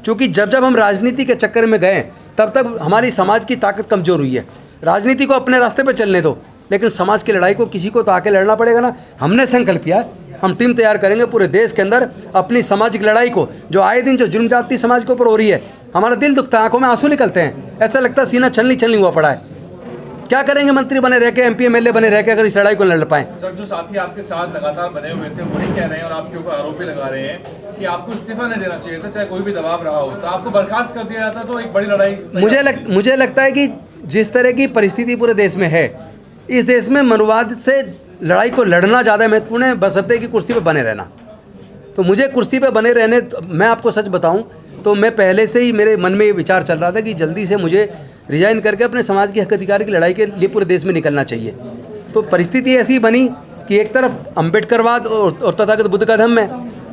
क्योंकि जब जब हम राजनीति के चक्कर में गए तब तक हमारी समाज की ताकत कमज़ोर हुई है। राजनीति को अपने रास्ते पर चलने दो, लेकिन समाज की लड़ाई को किसी को तो आके लड़ना पड़ेगा ना। हमने संकल्प किया, हम टीम तैयार करेंगे पूरे देश के अंदर अपनी सामाजिक लड़ाई को, जो आए दिन जो जुल्म जाति समाज के ऊपर हो रही है। हमारा दिल दुखता है, आंखों में आंसू निकलते हैं, ऐसा लगता है सीना छलनी हुआ पड़ा है। क्या करेंगे मंत्री बने रह के, MP MLA बने रह के, अगर इस लड़ाई को लड़ पाएं। सर, जो साथी आपके साथ लगातार बने हुए थे वही कह रहे हैं और आपके ऊपर आरोप भी लगा रहे हैं कि आपको इस्तीफा नहीं देना चाहिए था, चाहे कोई भी दबाव रहा हो, तो आपको बर्खास्त कर दिया जाता तो एक बड़ी लड़ाई। मुझे लगता है कि जिस तरह की परिस्थिति पूरे देश में है, इस देश में मनुवाद से लड़ाई को लड़ना ज़्यादा महत्वपूर्ण है, बशर्ते की कुर्सी पे बने रहना। तो मुझे कुर्सी पे बने रहने, मैं आपको सच बताऊं तो मैं पहले से ही मेरे मन में ये विचार चल रहा था कि जल्दी से मुझे रिजाइन करके अपने समाज की हक अधिकार की लड़ाई के लिए पूरे देश में निकलना चाहिए। तो परिस्थिति ऐसी बनी कि एक तरफ अम्बेडकरवाद और तथागत बुद्ध का धम्म है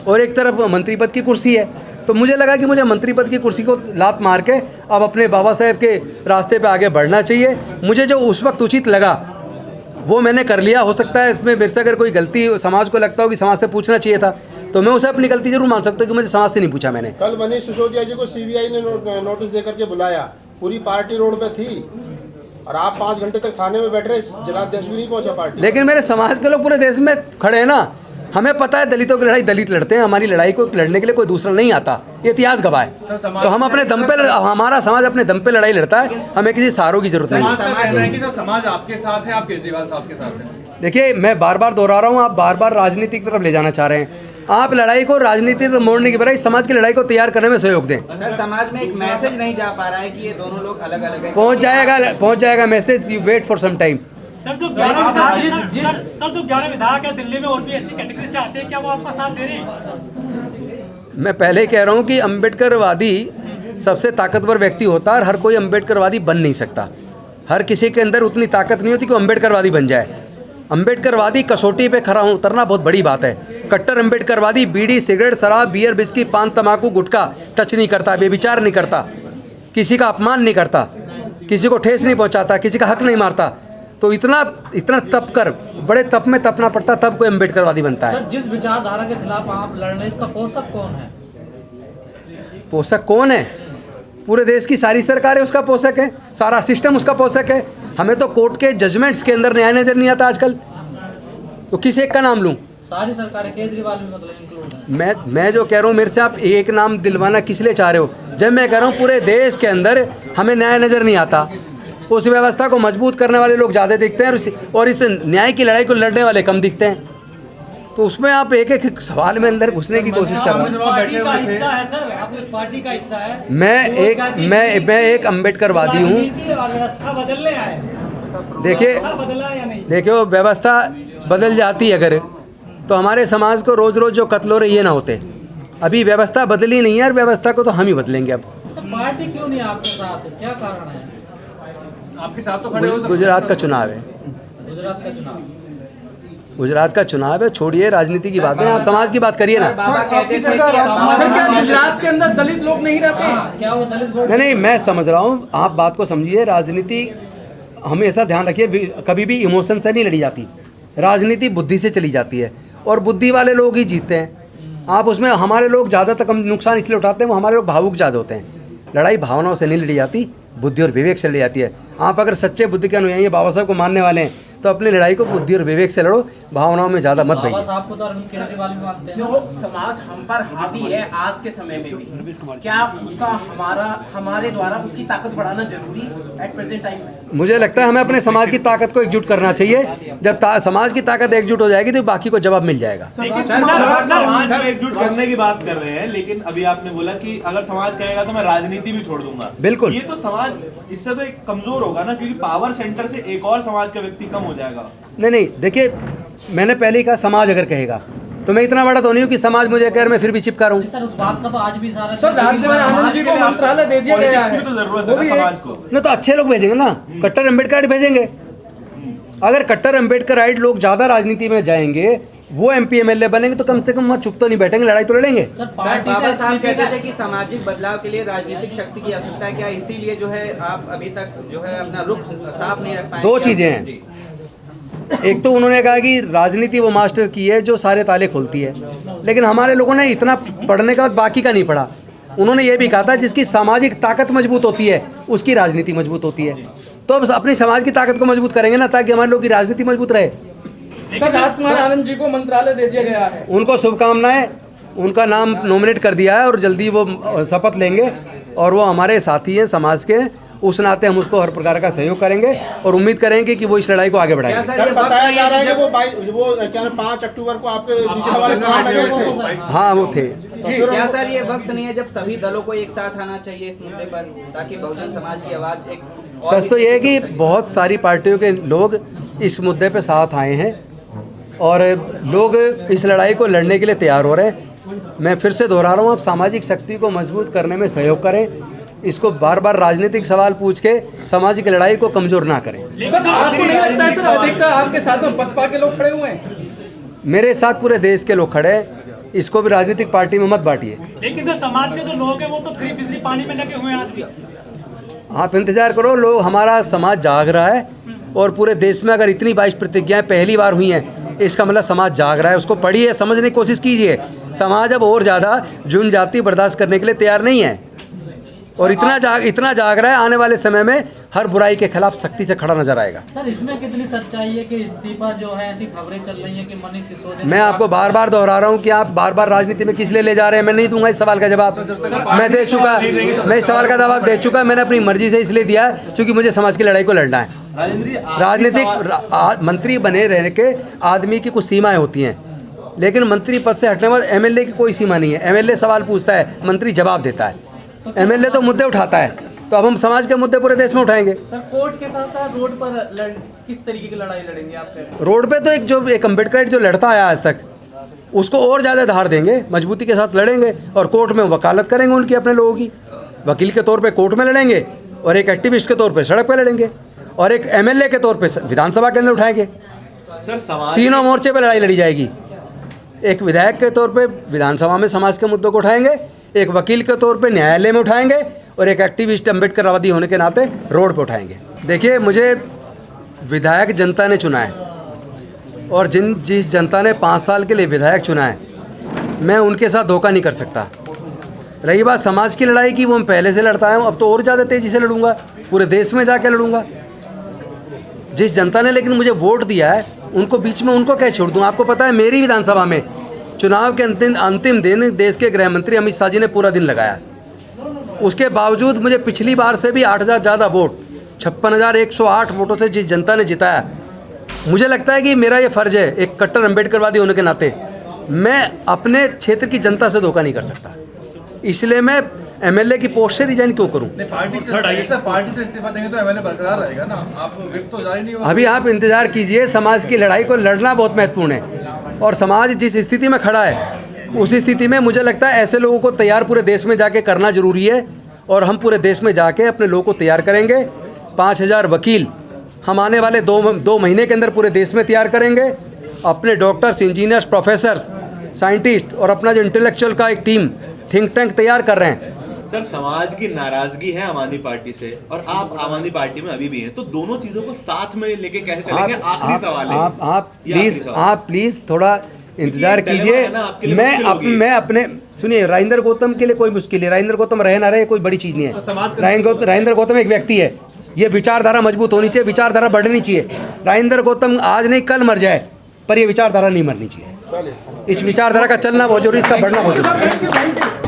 और एक तरफ मंत्री पद की कुर्सी है। तो मुझे लगा कि मुझे मंत्री पद की कुर्सी को लात मार के अब अपने बाबा साहेब के रास्ते पे आगे बढ़ना चाहिए। मुझे जो उस वक्त उचित लगा वो मैंने कर लिया। हो सकता है इसमें मेरे से अगर कोई गलती समाज को लगता हो कि समाज से पूछना चाहिए था, तो मैं उसे अपनी गलती जरूर मान सकता हूँ कि मुझे समाज से नहीं पूछा मैंने। कल मनीष सिसोदिया जी को CBI ने नोटिस देकर के बुलाया, पूरी पार्टी रोड पे थी और आप 5 घंटे तक थाने में बैठ रहे, जिलाध्यक्ष भी नहीं पहुंचा पार्टी। लेकिन मेरे समाज के लोग पूरे देश में खड़े हैं ना। हमें पता है दलितों की लड़ाई दलित लड़ते हैं, हमारी लड़ाई को लड़ने के लिए कोई दूसरा नहीं आता, ये इतिहास गवाह है। तो हम अपने दम पे, हमारा समाज अपने दम पे लड़ाई लड़ता है, हमें किसी सहारों की जरूरत नहीं है। समाज आपके साथ है, आप केजरीवाल साहब के साथ हैं। देखिए, मैं बार बार दोहरा रहा हूँ, आप बार बार राजनीति की तरफ ले जाना चाह रहे हैं। आप लड़ाई को राजनीति में मोड़ने की बजाय समाज की लड़ाई को तैयार करने में सहयोग दें। सर, समाज में एक मैसेज नहीं जा पा रहा है कि ये दोनों लोग अलग अलग हैं। पहुंच जाएगा message, you wait for some time. Sir, जो 11 विधायक है दिल्ली में और भी ऐसी कैटेगरी से आते हैं, क्या वो आपका साथ दे रहे हैं? मैं पहले ही कह रहा हूँ कि अम्बेडकरवादी सबसे ताकतवर व्यक्ति होता है और हर कोई अम्बेडकरवादी बन नहीं सकता। हर किसी के अंदर उतनी ताकत नहीं होती कि वो अम्बेडकरवादी बन जाए। अम्बेडकरवादी कसौटी पे खड़ा उतरना बहुत बड़ी बात है। कट्टर अम्बेडकरवादी बीड़ी, सिगरेट, शराब, बियर, बिस्की, पान, तम्बाकू, गुटखा टच नहीं करता, बेविचार नहीं करता, किसी का अपमान नहीं करता, किसी को ठेस नहीं पहुंचाता, किसी का हक नहीं मारता। तो इतना तप कर, बड़े तप में तपना पड़ता, तब कोई अम्बेडकरवादी बनता है। सर, जिस विचारधारा के खिलाफ आप लड़ रहे हैं, इसका पोषक कौन है? पोषक कौन है? पूरे देश की सारी सरकार है उसका पोषक है, सारा सिस्टम उसका पोषक है। हमें तो कोर्ट के जजमेंट्स के अंदर न्याय नजर नहीं आता आजकल, तो किस एक का नाम लूं? सारी सरकारें, केजरीवाल भी मतलब इंक्लूड है। मैं जो कह रहा हूँ, मेरे से आप एक नाम दिलवाना किस लिए चाह रहे हो? जब मैं कह रहा हूँ पूरे देश के अंदर हमें न्याय नजर नहीं आता, उस व्यवस्था को मजबूत करने वाले लोग ज़्यादा दिखते हैं और इस न्याय की लड़ाई को लड़ने वाले कम दिखते हैं। तो उसमें आप एक एक सवाल में अंदर घुसने की कोशिश कर रहे हैं। मैं एक अम्बेडकरवादी हूँ। देखिए व्यवस्था बदल जाती है अगर, तो हमारे समाज को रोज़ रोज़ जो कत्ल हो रहे ये ना होते। अभी व्यवस्था बदली नहीं है और व्यवस्था को तो हम ही बदलेंगे। अब पार्टी क्यों नहीं आपके साथ, क्या कारण है? आपके साथ तो खड़े हो सकते। गुजरात का चुनाव है, गुजरात का चुनाव है। छोड़िए राजनीति की बातें, आप समाज की बात करिए ना। गुजरात के अंदर दलित लोग नहीं रहते, क्या वो दलित? नहीं, मैं समझ रहा हूँ, आप बात को समझिए। राजनीति हमेशा ध्यान रखिए, कभी भी इमोशन से नहीं लड़ी जाती, राजनीति बुद्धि से चली जाती है और बुद्धि वाले लोग ही जीतते हैं। आप उसमें हमारे लोग ज़्यादा तक नुकसान इसलिए उठाते हैं, वो हमारे लोग भावुक ज़्यादा होते हैं। लड़ाई भावनाओं से नहीं लड़ी जाती, बुद्धि और विवेक से लड़ी जाती है। आप अगर सच्चे बुद्धि के अनुयायी बाबा साहब को मानने वाले हैं तो अपनी लड़ाई को बुद्धि और विवेक से लड़ो, भावनाओं में ज़्यादा मत भइए। जो समाज हम पर हावी है आज के समय में भी, क्या उसका हमारे द्वारा उसकी ताकत बढ़ाना जरूरी एट प्रेजेंट टाइम में? मुझे लगता है हमें अपने समाज की ताकत को एकजुट करना चाहिए। जब समाज की ताकत एकजुट हो जाएगी तो बाकी को जवाब मिल जाएगा। समाज को एकजुट करने की बात कर रहे हैं, लेकिन अभी आपने बोला कि अगर समाज कहेगा तो मैं राजनीति भी छोड़ दूंगा। बिल्कुल, ये तो समाज इससे तो एक कमजोर होगा ना, क्योंकि पावर सेंटर से एक और समाज का व्यक्ति कम हो जाएगा। नहीं, देखिए मैंने पहले ही कहा समाज अगर कहेगा तो मैं इतना बड़ा तो नहीं हूँ कि समाज मुझे कह मैं फिर भी चिपका रहा हूँ। सर, उस बात का तो आज भी सारा मंत्रालय दे दिया गया है, तो जरूरत है समाज को। नहीं तो अच्छे लोग भेजेंगे ना, कट्टर अम्बेडकर भेजेंगे। अगर कट्टर अम्बेडकराइट लोग ज़्यादा राजनीति में जाएंगे, वो MP MLA बनेंगे, तो कम से कम वहाँ चुप तो नहीं बैठेंगे, लड़ाई तो लड़ेंगे। बाबा साहब कहते थे कि सामाजिक बदलाव के लिए राजनीतिक शक्ति की आवश्यकता है, क्या इसीलिए जो है आप अभी तक जो है अपना रुख साफ नहीं रख पाए? दो चीज़ें हैं, एक तो उन्होंने कहा कि राजनीति वो मास्टर की है जो सारे ताले खोलती है, लेकिन हमारे लोगों ने इतना पढ़ने के बाद बाकी का नहीं पढ़ा। उन्होंने ये भी कहा था जिसकी सामाजिक ताकत मजबूत होती है उसकी राजनीति मजबूत होती है। तो अब अपनी समाज की ताकत को मजबूत करेंगे ना, ताकि हमारे लोग की राजनीति मजबूत रहे। सर, राजकुमार आनंद जी को मंत्रालय दे दिया गया है। उनको शुभकामनाएं, उनका नाम नॉमिनेट कर दिया है और जल्दी वो शपथ लेंगे और वो हमारे साथी हैं समाज के, उस नाते हम उसको हर प्रकार का सहयोग करेंगे और उम्मीद करेंगे कि वो इस लड़ाई को आगे बढ़ाएंगे। सर, बताया जा रहा है कि वो क्या 5 अक्टूबर को आपके दीक्षा वाले सभा लगे थे। हाँ वो थे। क्या सर ये वक्त नहीं है जब सभी दलों को एक साथ आना चाहिए इस मुद्दे पर, ताकि बहुजन समाज की आवाज एक सच तो ये है कि बहुत सारी पार्टियों के लोग इस मुद्दे पे साथ आए हैं और लोग इस लड़ाई को लड़ने के लिए तैयार हो रहे हैं। मैं फिर से दोहरा रहा हूँ, आप सामाजिक शक्ति को मजबूत करने में सहयोग करें, इसको बार बार राजनीतिक सवाल पूछ के सामाजिक लड़ाई को कमजोर ना करें। सर, आपको नहीं लगता है सर अधिकतर आपके साथ में बसपा के लोग खड़े हुए हैं? मेरे साथ पूरे देश के लोग खड़े हैं, इसको भी राजनीतिक पार्टी में मत बांटिए। लेकिन सर समाज के जो लोग हैं वो तो फ्री बिजली पानी में लगे हुए हैं आज भी। आप इंतजार करो, लोग, हमारा समाज जाग रहा है और पूरे देश में अगर इतनी 22 प्रतिज्ञाएं पहली बार हुई हैं, इसका मतलब समाज जाग रहा है। उसको पढ़िए, समझने की कोशिश कीजिए। समाज अब और ज़्यादा जुर्म जाति बर्दाश्त करने के लिए तैयार नहीं है और इतना जाग रहा है, आने वाले समय में हर बुराई के खिलाफ सख्ती से खड़ा नजर आएगा। सर, इसमें कितनी सच्चाई है कि इस्तीफा जो है, ऐसी खबरें चल रही हैं कि मनीष सिसोदिया। मैं आपको बार बार दोहरा रहा हूं कि आप बार बार राजनीति में किस लिए ले जा रहे हैं। मैं नहीं दूंगा इस सवाल का जवाब, मैं दे चुका, मैं इस सवाल का जवाब दे चुका। मैंने अपनी मर्जी से इसलिए दिया है क्योंकि मुझे समाज की लड़ाई को लड़ना है। राजनीतिक मंत्री बने रहने के आदमी की कुछ सीमाएं होती हैं, लेकिन मंत्री पद से हटने के बाद एमएलए की कोई सीमा नहीं है। एमएलए सवाल पूछता है, मंत्री जवाब देता है। एमएलए तो मुद्दे उठाता है, तो अब हम समाज के मुद्दे पूरे देश में उठाएंगे। सर, कोर्ट के साथ साथ रोड पर किस तरीके की लड़ाई लड़ेंगे आप? रोड पे तो एक अम्बेडकर जो लड़ता आया आज तक, उसको और ज़्यादा धार देंगे, मजबूती के साथ लड़ेंगे और कोर्ट में वकालत करेंगे उनकी, अपने लोगों की। वकील के तौर पे कोर्ट में लड़ेंगे और एक एक्टिविस्ट के तौर पे सड़क पे लड़ेंगे और एक एमएलए के तौर पे विधानसभा के अंदर उठाएंगे। सर समाज तीनों मोर्चे पे लड़ाई लड़ी जाएगी। एक विधायक के तौर पे विधानसभा में समाज के मुद्दों को उठाएंगे, एक वकील के तौर पे न्यायालय में उठाएंगे और एक एक्टिविस्ट अम्बेडकरवादी होने के नाते रोड पे उठाएंगे। देखिए, मुझे विधायक जनता ने चुना है और जिस जनता ने 5 साल के लिए विधायक चुना है, मैं उनके साथ धोखा नहीं कर सकता। रही बात समाज की लड़ाई की, वो मैं पहले से लड़ता हूँ, अब तो और ज़्यादा तेज़ी से लड़ूंगा, पूरे देश में जाके लड़ूंगा। जिस जनता ने लेकिन मुझे वोट दिया है, उनको बीच में उनको कैसे छोड़ दूँ? आपको पता है, मेरी विधानसभा में चुनाव के अंतिम दिन देश के गृह मंत्री अमित शाह जी ने पूरा दिन लगाया। उसके बावजूद मुझे पिछली बार से भी 8,000 ज़्यादा वोट, 56,108 वोटों से जिस जनता ने जिताया, मुझे लगता है कि मेरा ये फ़र्ज़ है, एक कट्टर अम्बेडकरवादी होने के नाते मैं अपने क्षेत्र की जनता से धोखा नहीं कर सकता। इसलिए मैं एमएलए की पोस्ट से रिजाइन क्यों करूं? पार्टी से इस्तीफा देंगे तो एमएलए बरकरार रहेगा ना, आप विप तो जारी नहीं होगा। अभी आप इंतज़ार कीजिए, समाज की लड़ाई को लड़ना बहुत महत्वपूर्ण है और समाज जिस स्थिति में खड़ा है, उस स्थिति में मुझे लगता है ऐसे लोगों को तैयार पूरे देश में जाके करना ज़रूरी है और हम पूरे देश में जाके अपने लोगों को तैयार करेंगे। 5,000 वकील हम आने वाले दो महीने के अंदर पूरे देश में तैयार करेंगे। अपने डॉक्टर्स, इंजीनियर्स, प्रोफेसर्स, साइंटिस्ट और अपना जो इंटेलेक्चुअल का एक टीम, थिंक टैंक तैयार कर रहे हैं। सर, समाज की नाराजगी है आम आदमी पार्टी से और आप आम आदमी पार्टी में अभी भी हैं, तो दोनों चीजों को साथ में लेके कैसे चलेंगे? आखिरी सवाल है। आप प्लीज थोड़ा इंतजार कीजिए। मैं अपने सुनिए, राजेंद्र गौतम के लिए कोई मुश्किल है, राजेंद्र गौतम रहे ना रहे कोई बड़ी चीज़ नहीं है। राजेंद्र गौतम एक व्यक्ति है, ये विचारधारा मजबूत होनी चाहिए, विचारधारा बढ़नी चाहिए। राजेंद्र गौतम आज नहीं कल मर जाए, पर ये विचारधारा नहीं मरनी चाहिए। इस विचारधारा का चलना बहुत जरूरी, इसका बढ़ना बहुत जरूरी।